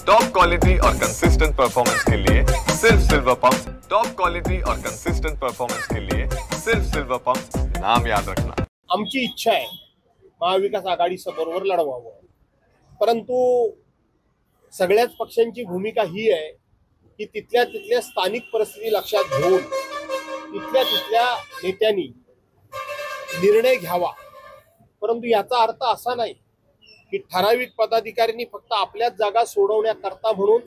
Top quality और consistent performance के लिए सिर्फ सिल्वर पंप्स। टॉप क्वालिटी और कंसिस्टेंट परफॉर्मेंस के लिए सिर्फ सिल्वर पंप्स, नाम याद रखना। आमची इच्छा आहे महाविकास आघाडी समोर लढवावं, परंतु सगळ्याच पक्षांची भूमिका ही आहे की तिथल्या स्थानिक परिस्थिती लक्षात घेऊन तिथल्या नेत्यांनी निर्णय घ्यावा। परंतु याचा अर्थ असा नाही की ठराविक पदाधिकाऱ्यांनी फक्त आपल्याच जागा सोडवण्याकरता म्हणून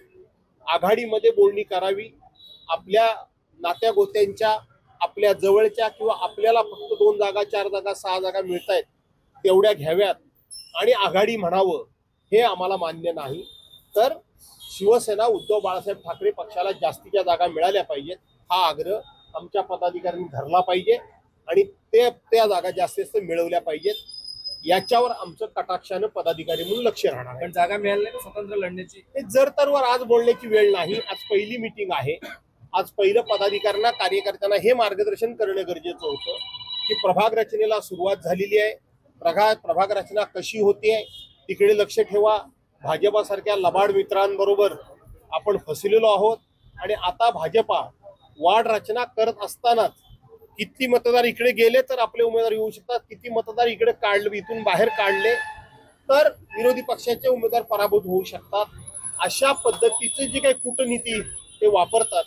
आघाडीमध्ये बोलणी करावी। आपल्या नात्या गोत्यांच्या, आपल्या जवळच्या किंवा आपल्याला फक्त 2 जागा 4 जागा 6 जागा मिळतायत तेवढ्या घ्याव्यात आणि आघाडी म्हणावं, हे आम्हाला मान्य नाही। तर शिवसेना उद्धव बाळासाहेब ठाकरे पक्षाला जास्तीच्या जागा मिळाल्या पाहिजेत हा आग्रह आमच्या पदाधिकाऱ्यांनी धरला पाहिजे आणि त्या जागा जास्तीत मिळवल्या पाहिजेत। याच्यावर आमचं कटाक्षानं पदाधिकारी म्हणून लक्ष राहणार आहे। पण जागा मिळाली नाही स्वतंत्र लढण्याची, जर तरवर आज बोलण्याची वेळ नाही। आज पहिली मीटिंग आहे। आज पहिलं पदाधिकाऱ्यांना, कार्यकर्त्यांना हे मार्गदर्शन करणं गरजेचं होतं की प्रभाग रचनेला सुरुवात झालेली आहे, प्रभाग रचना कशी होते तिकडे लक्ष ठेवा। भाजपासारख्या लबाड मित्रांबरोबर आपण फसलेलो आहोत आणि आता भाजपा वाढ रचना करत असतानाच किती मतदार इकडे गेले तर आपले उमेदवार येऊ शकतात, किती मतदार इकडे काढले, इथून बाहेर काढले तर विरोधी पक्षाचे उमेदवार पराभूत होऊ शकतात। अशा पद्धतीचे जे काही कूटनीती ते वापरतात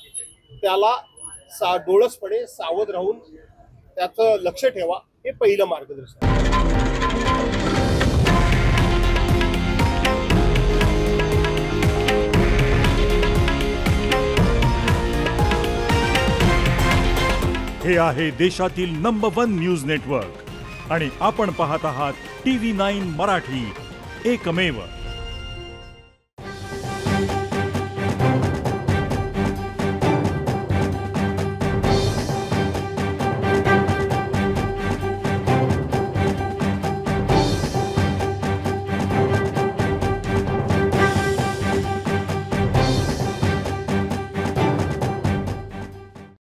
त्याला डोळसपणे सावध राहून त्याचं लक्ष ठेवा, हे पहिलं मार्गदर्शन। हे आहे देशातील नंबर 1 न्यूज नेटवर्क आणि आपण पाहत आहात TV9 मराठी, एकमेव।